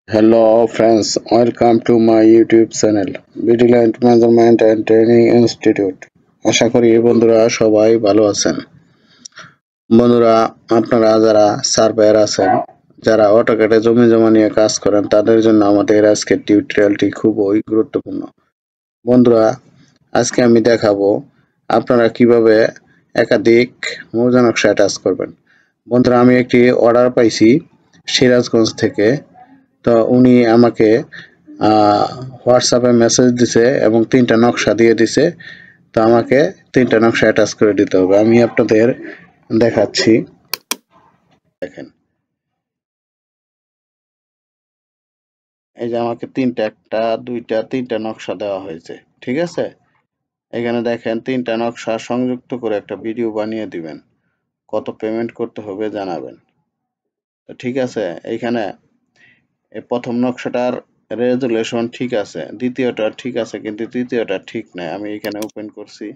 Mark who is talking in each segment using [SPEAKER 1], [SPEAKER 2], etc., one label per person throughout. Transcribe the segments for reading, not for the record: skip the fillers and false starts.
[SPEAKER 1] Hello friends, welcome to my YouTube channel, Vigilant Measurement and Training Institute. আশা করি বন্ধুরা সবাই ভালো আছেন। বন্ধুরা আপনারা যারা সার্ভেয়ার আছেন, যারা অটোক্যাডে জমি জমা নিয়ে কাজ করেন তাদের জন্য আমাদের আজকের টিউটোরিয়ালটি খুবই গুরুত্বপূর্ণ। বন্ধুরা আজকে আমি দেখাবো আপনারা কিভাবে একাধিক মৌজা নকশা অ্যাটাচ করবেন। বন্ধুরা আমি একটি অর্ডার পাইছি সিরাজগঞ্জ থেকে। তো উনি আমাকে হোয়াটসঅ্যাপে মেসেজ দিছে এবং ৩টা নকশা দিয়ে দিছে। তো আমাকে ৩টা নকশা অ্যাটাচ করে দিতে হবে। আমি আপনাদের দেখাচ্ছি। দেখেন, এই যে আমাকে ৩টা, ১টা, ২টা, ৩টা নকশা দেওয়া হয়েছে। ঠিক আছে? এখানে দেখেন ৩টা নকশা সংযুক্ত করে একটা ভিডিও বানিয়ে দিবেন। কত পেমেন্ট করতে হবে জানাবেন। তো ঠিক আছে, এইখানে প্রথম নকশাটার রেজুলেশন ঠিক আছে, দ্বিতীয়টা ঠিক আছে, কিন্তু তৃতীয়টা ঠিক নাই। আমি এখানে ওপেন করছি।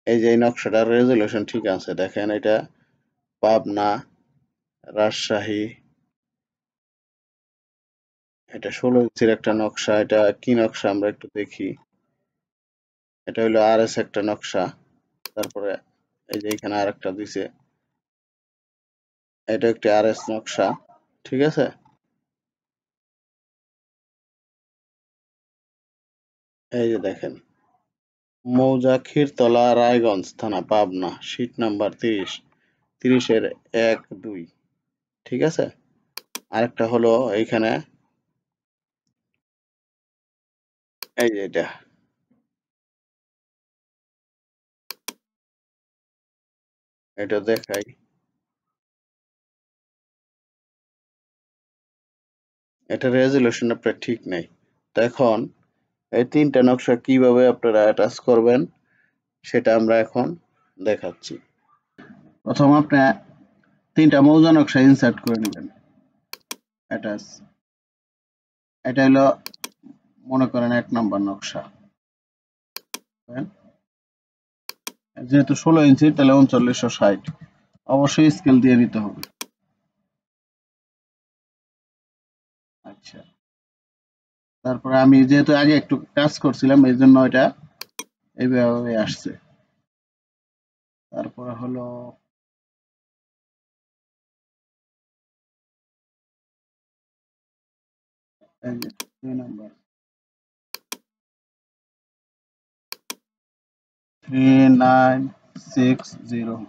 [SPEAKER 1] এই যে এই নকশাটার রেজুলেশন ঠিক আছে, দেখেন এটা পাবনা, রাজশাহী। এটা 16 ইঞ্চির একটা নকশা। এটা কি নকশা আমরা একটু দেখি। এটা হলো RS একটা নকশা। তারপরে এই যে এখানে আরেকটা দিছে, এটা একটি RS নকশা। ঠিক আছে? এই যে দেখেন, মৌজা ক্ষীরতলা, রায়গঞ্জ থানা, পাবনা, শীট নাম্বার 30, 30-এর 1-2। ঠিক আছে? আরেকটা হলো এইখানে, এই যে এটা দেখাই। এটা রেজুলেশন আপনার ঠিক নাই। তো এখন এই ৩টা নকশা কিভাবে আপনারা অ্যাটাচ করবেন সেটা আমরা এখন দেখাচ্ছি। প্রথম আপনি ৩টা মৌজা নকশা ইনসার্ট করে নেবেন। অ্যাটাচ, এটা হলো মনে করেন ১ নাম্বার নকশা। যেহেতু 16 ইঞ্চি তাহলে ৩৯৬০, অবশ্যই স্কেল দিয়ে নিতে হবে। আচ্ছা, তারপরে আমি যেহেতু আগে একটু কাজ করছিলাম এই জন্য এটা এইভাবে আসছে। তারপরে হলো এই যে ২ নাম্বার, 3960।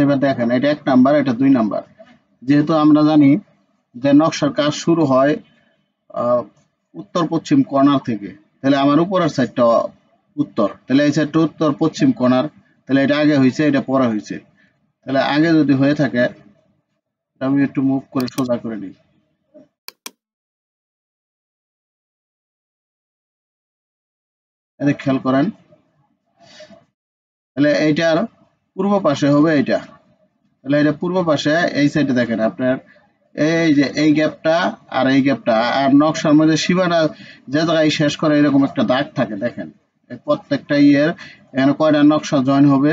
[SPEAKER 1] এবার দেখেন এটা ১ নাম্বার, এটা ২ নাম্বার। যেহেতু আমরা জানি যে নকশার কাজ শুরু হয় আহ, উত্তর পশ্চিম কর্নার থেকে, তাহলে আমার উপরের সাইডটা উত্তর, তাহলে এই সাইডটা উত্তর পশ্চিম কর্নার, তাহলে এটা আগে হয়েছে, এটা পরে হয়েছে। তাহলে আগে যদি হয়ে থাকে, আমি একটু মুভ করে সোজা করে নিই। এটা খেয়াল করেন, তাহলে এইটার পূর্ব পাশে হবে এইটা। তাহলে এটা পূর্ব পাশে, এই সাইডে দেখেন আপনার এই যে এই গ্যাপটা আর এই গ্যাপটা, আর নকশার মধ্যে সীমানা যে জায়গায় শেষ করে এরকম একটা দাগ থাকে দেখেন। এই প্রত্যেকটা ইয়ের এখানে কয়টা নকশা জয়েন হবে,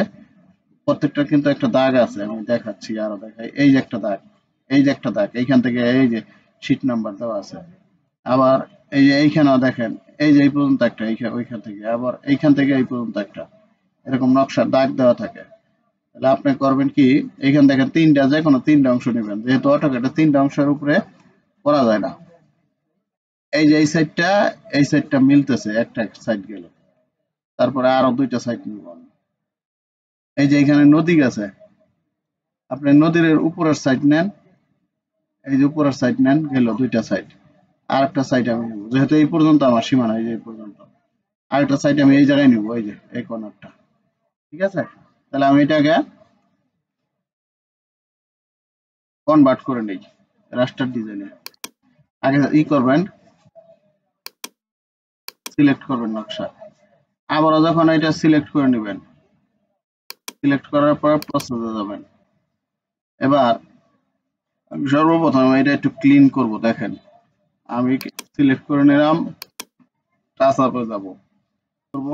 [SPEAKER 1] প্রত্যেকটা কিন্তু একটা দাগ আছে। আমি দেখাচ্ছি, আরো দেখাই। এই যে একটা দাগ, এই যে একটা দাগ, এইখান থেকে এই যে শীট নাম্বার দেওয়া আছে। আবার এই যে এইখানেও দেখেন, এই যে এই পর্যন্ত একটা, ওইখান থেকে আবার এইখান থেকে এই পর্যন্ত একটা, এরকম নকশার দাগ দেওয়া থাকে। তাহলে আপনি করবেন কি, এইখান দেখেন ৩টা, যে কোনো ৩টা অংশ নেবেন, যেহেতু অটোক্যাডে ৩টা অংশের উপরে করা যায় না। এই যে এই সাইডটা মিলতেছে, একটা সাইড গেল, তারপরে আরো ২টা সাইড নিব। এই যে এখানে নদী গেছে, আপনি নদীর উপরের সাইড নেন, এই যে উপরের সাইড নেন, গেল ২টা সাইড। আর একটা সাইড আমি নেব, যেহেতু এই পর্যন্ত আমার সীমানা, এই যে এই পর্যন্ত। আরেকটা সাইড আমি এই জায়গায় নিব, এই যে এই কর্নারটা। ঠিক আছে? তাহলে আমি এটাকে কনভার্ট করে নেই রাস্টার ডিজাইনে। আগে করবেন, সিলেক্ট করবেন নকশা। আবারও যখন এটা সিলেক্ট করে নেবেন, সিলেক্ট করার পর প্রসেসে যাবেন। এবার আমি সর্বপ্রথম এটা একটু ক্লিন করব। দেখেন আমি সিলেক্ট করে নিলাম, টাচ আপে যাব, করব।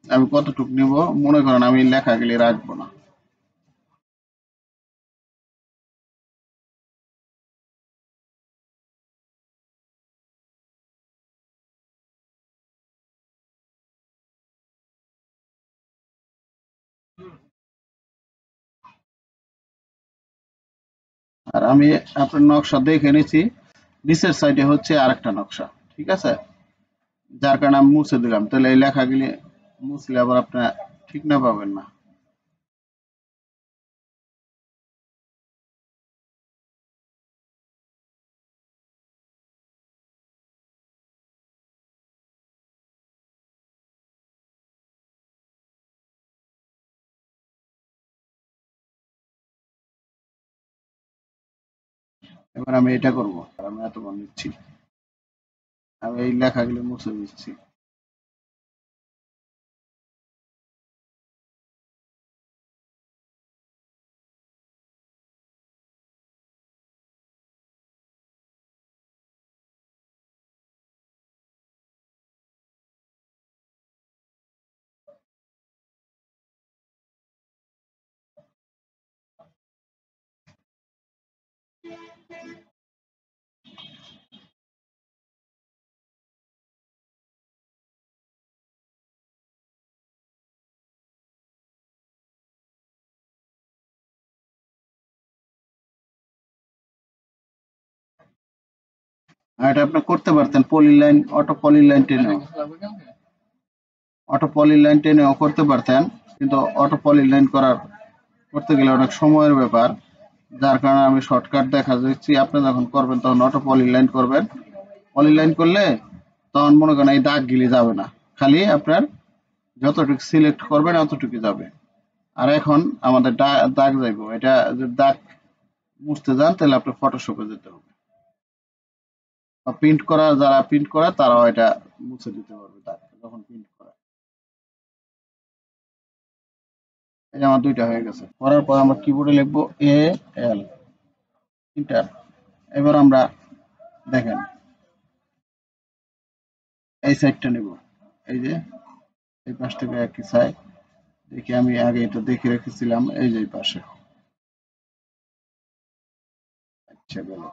[SPEAKER 1] আমি কতটুকু নিব, মনে করেন আমি লেখাগুলি রাখবো না, আর আমি আপনার নকশা দেখে নিয়েছি, নিচের সাইডে হচ্ছে আরেকটা নকশা, ঠিক আছে, যার কারণে আমি মুছে দিলাম, তাহলে এই লেখাগুলি মুছলে আবার আপনার ঠিক না পাবেন না। এবার আমি এটা করবো, আমি এতবার নিচ্ছি, আমি এই লেখাগুলি মুছে দিচ্ছি। আর এটা আপনি করতে পারতেন পলিলাইন, অটো পলিলাইন টেনেও, অটো পলিলাইন টেনেও করতে পারতেন, কিন্তু অটো পলিলাইন করতে গেলে অনেক সময়ের ব্যাপার, যার কারণে আমি শর্টকাট দেখা দিচ্ছি। আপনি যখন করবেন তখন অটো পলিলাইন করবেন, পলিলাইন করলে তখন মনে করেন এই দাগ গিলে যাবে না, খালি আপনার যতটুকু সিলেক্ট করবেন অতটুকু যাবে। আর এখন আমাদের দাগ যাইব, এটা যদি দাগ মুছতে যান তাহলে আপনি ফটোশপে যেতে হবে, বা প্রিন্ট করা, যারা প্রিন্ট করে তারাও এটা মুছে দিতে পারবে দাগ যখন প্রিন্ট করা। এই যে আমার দুইটা হয়ে গেছে, করার পর আমরা কিবোর্ডে লিখবো AL, এন্টার। এবার আমরা দেখেন এই সাইডটা নেব, এই যে এই পাশ থেকে একই সাইড দেখি, আমি আগে এটা দেখে রেখেছিলাম, এই যে এই পাশে। আচ্ছা গেল।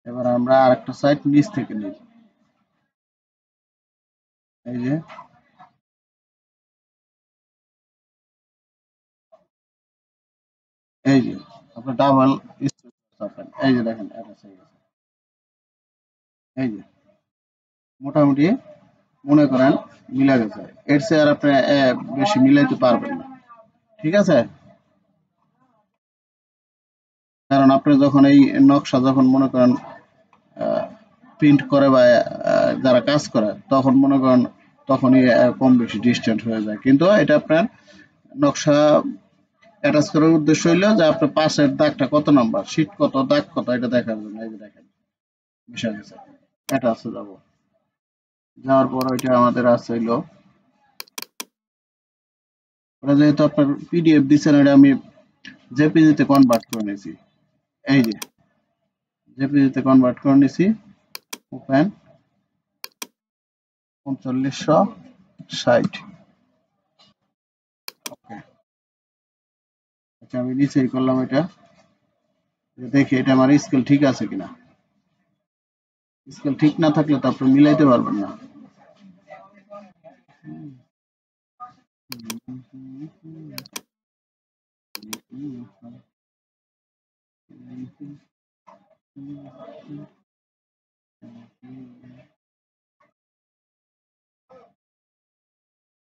[SPEAKER 1] এবার আমরা আরেকটা সাইড নিচ থেকে নিব, এই যে এই যে আপনার ডাবল স্পেস, এই যে দেখেন অ্যাটাচ হয়ে গেছে। এই যে মোটামুটি মনে করেন মিলা গেছে, এর চেয়ে আর আপনি বেশি মিলাইতে পারবেন না, ঠিক আছে। কারণ আপনি যখন এই নকশা যখন মনে করেন প্রিন্ট করে বা যারা কাজ করে তখন মনে করেন তখনই কম বেশি ডিস্টেন্স হয়ে যায়, কিন্তু এটা আপনার নকশা অ্যাটাচ করার উদ্দেশ্য হইলো যে আপনার পাশের দাগটা কত নাম্বার, শীট কত, দাগ কত, এটা দেখার জন্য। এই যে দেখেন মিশে গেছে, অ্যাটাচে যাব, যাওয়ার পর ওইটা আমাদের আছে হইলো, ওটা যেহেতু আপনার পিডিএফ দিচ্ছেন, এটা আমি জেপিজি তে কনভার্ট করে নিয়েছি, এই যে জেপিজি তে কনভার্ট করে নিয়েছি, ওপেন 4560, ওকে। আচ্ছা আমি নিচেই করলাম এটা, দেখি এটা আমার স্কেল ঠিক আছে কিনা। স্কেল ঠিক না থাকলে তো আপনি মিলাইতে পারবেন না।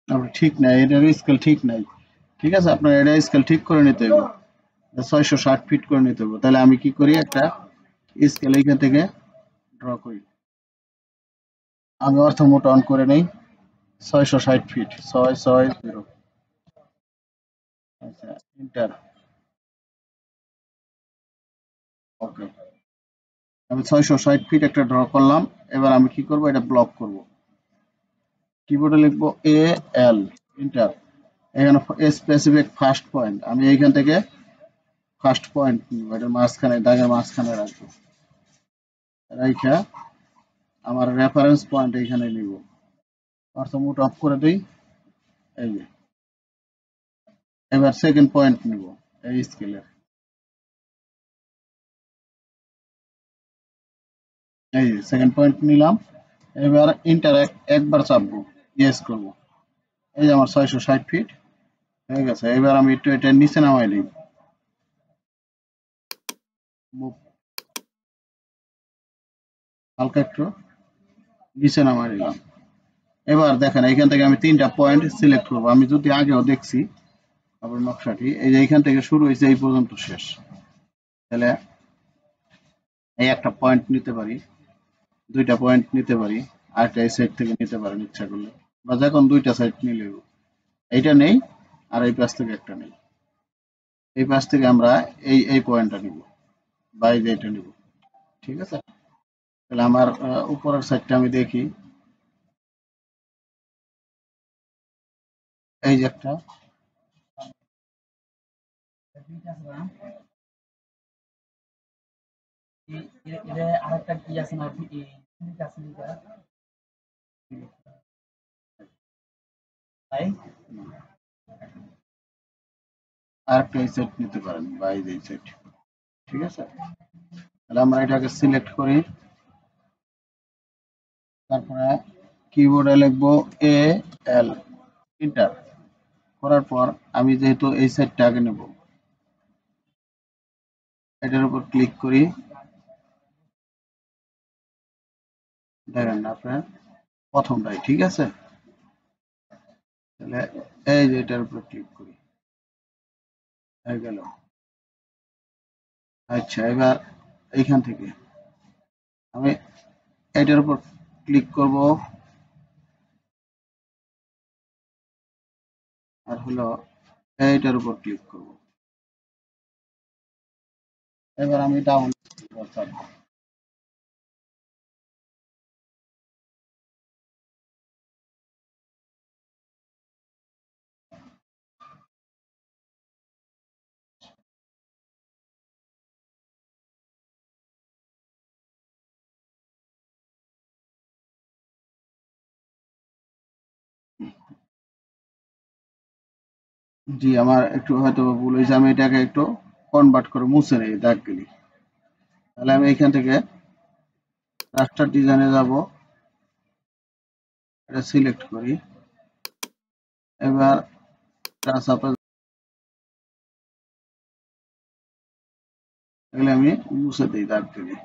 [SPEAKER 1] আপনার ঠিক নাই, এটার স্কেল ঠিক নাই, ঠিক আছে, আপনার এটা স্কেল ঠিক করে নিতে হবে, 660 ফিট করে নিতে হবে। তাহলে আমি কি করি, একটা স্কেল এইখান থেকে ড্র করি, আমি অর্থ মোট অন করে নেই, 660 ফিট, 660, আচ্ছা এন্টার, ওকে। আমি 660 ফিট একটা ড্র করলাম, এবার আমি কি করব, এটা ব্লক করব, কিবোর্ডে লিখবো AL, এন্টার। এখানে স্পেসিফিক ফার্স্ট পয়েন্ট, আমি এইখান থেকে ফার্স্ট পয়েন্ট নিব, এটার মাঝখানে, দাগের মাঝখানে রাখবো, রাইখা আমার রেফারেন্স পয়েন্ট এইখানে নিব, অর্থমোট অফ করে দিই, এই যে এবার সেকেন্ড পয়েন্ট নিব এই স্কেলের, এই যে সেকেন্ড পয়েন্ট নিলাম, এবার ইন্টার একবার চাপবো, ইয়েস করব, এই যে আমার 660 ফিট হয়ে গেছে। এবার আমি একটু এটা নিচে নামাই দিই, মুভ হালকা একটু নিচে নামাই দিলাম। এবার দেখেন এখান থেকে আমি 3টা পয়েন্ট সিলেক্ট করব। আমি যদি আগেও দেখছি আবার নকশাটি, এই যে এখান থেকে শুরু হয়েছে এই পর্যন্ত শেষ। তাহলে এই একটা পয়েন্ট নিতে পারি, 2টা পয়েন্ট নিতে পারি, আরেকটা এই সাইড থেকে নিতে পারেন ইচ্ছা করলে, বা যখন 2টা সাইড নিলে এইটা নেই আর এই পাশ থেকে একটা নেই, এই পাশ থেকে আমরা এই পয়েন্টটা নিব বা এই যে এটা নিব। ঠিক আছে, তাহলে আমার উপরের সাইডটা আমি দেখি, এই যে একটা
[SPEAKER 2] আরেকটা কি আছে না তাই
[SPEAKER 1] আরেকটা এই সাইড নিতে পারেন বা এই যে এই সাইড। ঠিক আছে, তাহলে আমরা এটাকে সিলেক্ট করি, তারপরে কিবোর্ডে লিখবো AL, এন্টার করার পর আমি যেহেতু এই সাইডটা আগে নেব, এটার উপর ক্লিক করি, দেখেন আপনার প্রথমটাই। ঠিক আছে, তাহলে এই যে এটার উপর ক্লিক করি, হয়ে গেল। আচ্ছা, এবার এইখান থেকে আমি এটার উপর ক্লিক করব, আর হলো এইটার উপর ক্লিক করব। এবার আমি ডাবল চাপবো। জি, আমার একটু হয়তো ভুল হয়েছে, আমি এটাকে একটু কনভার্ট করে মুছে নেই দাগগুলি। তাহলে আমি এখান থেকে রাস্টার ডিজাইনে যাব, এটা সিলেক্ট করি, এবার টাচ আপে এগুলো আমি মুছে দিই দাগগুলি।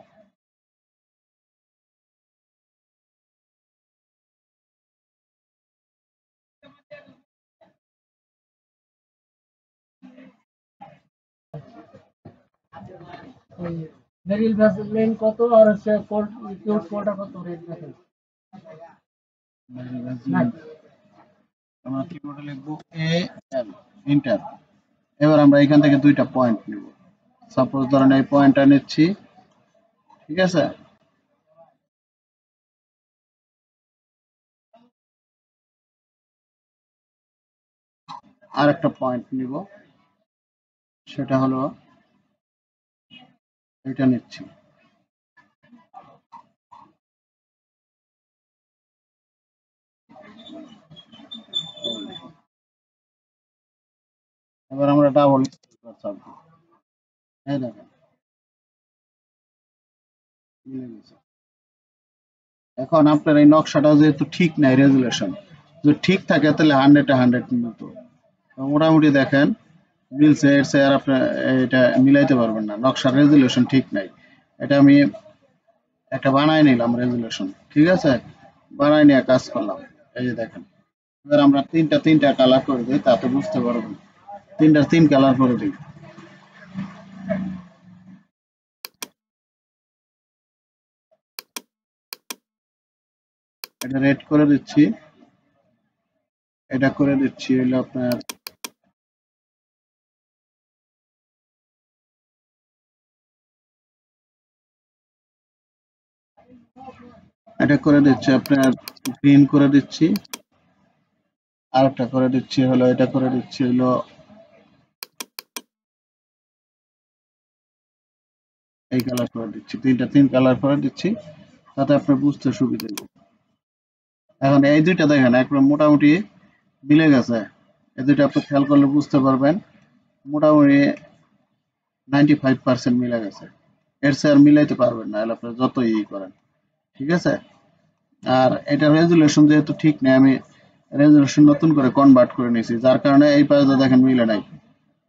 [SPEAKER 2] ভেরিয়েল ভ্যাসলিন কত আর হচ্ছে কিউট কোডটা কত রেট দেখেন না
[SPEAKER 1] আমরা কিবোর্ডে লিখবো AL, এন্টার। এবার আমরা এখান থেকে 2টা পয়েন্ট নিব। সাপোজ ধরেন এই পয়েন্টটা নিচ্ছি। ঠিক আছে, আর একটা পয়েন্ট নিব, সেটা হলো এটা নিচ্ছি। এবার আমরা ডাবল চাপবো, এই দেখেন মিলে গেছে। এখন আপনার এই নকশাটা যেহেতু ঠিক নাই, রেজুলেশন যদি ঠিক থাকে তাহলে 100-এ 100 মিলতো। মোটামুটি দেখেন মিলছে, এর চেয়ে আর আপনার এটা মিলাইতে পারবেন না, নকশার রেজুলেশন ঠিক নাই। এটা আমি একটা বানাই নিলাম রেজুলেশন। ঠিক আছে, বানাই নিয়ে কাজ করলাম, এই যে দেখেন। এবার আমরা তিনটা কালার করে দিই, তাতে বুঝতে পারবেন। 3 কালার করে দিই, এটা রেড করে দিচ্ছি, এটা করে দিচ্ছি হলো আপনার এটা করে দিচ্ছি আপনার গ্রিন করে দিচ্ছি, আর একটা করে দিচ্ছি হলো, এটা করে দিচ্ছি হলো এই কালার করে দিচ্ছি, 3 কালার করে দিচ্ছি, তাতে আপনার বুঝতে সুবিধা হবে। এখন এই দুইটা দেখেন একদম মোটামুটি মিলে গেছে, এই দুইটা আপনি খেয়াল করলে বুঝতে পারবেন মোটামুটি 95% মিলে গেছে। এর চেয়ে আর মিলাইতে পারবেন না, এলে আপনার যত করেন। ঠিক আছে, আর এটা রেজুলেশন যেহেতু ঠিক নেই, আমি রেজুলেশন নতুন করে কনভার্ট করে নিয়েছি, যার কারণে এই পাশে দেখেন মিলে নাই।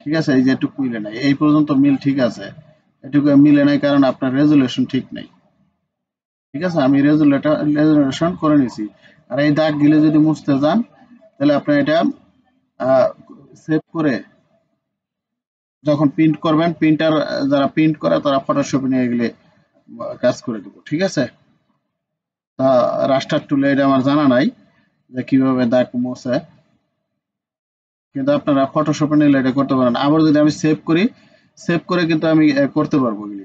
[SPEAKER 1] ঠিক আছে, এই যে একটু মিলে নাই, এই পর্যন্ত মিল ঠিক আছে। এটুকু মিলে নাই কারণ আপনার রেজুলেশন ঠিক নাই। ঠিক আছে, আমি রেজুলেশন করে নিছি। আর এই দাগ গিলে যদি মুছতে যান তাহলে আপনি এটা সেভ করে যখন প্রিন্ট করবেন, প্রিন্টার যারা প্রিন্ট করে তারা ফটোশপে নিয়ে গেলে কাজ করে দেবো। ঠিক আছে, তা রাস্টার টুলে এটা আমার জানা নাই যে কিভাবে দাগ মোছে, কিন্তু আপনারা ফটোশপে নিলে এটা করতে পারেন। আবার যদি আমি সেভ করি, সেভ করে কিন্তু আমি করতে পারবো এগুলি।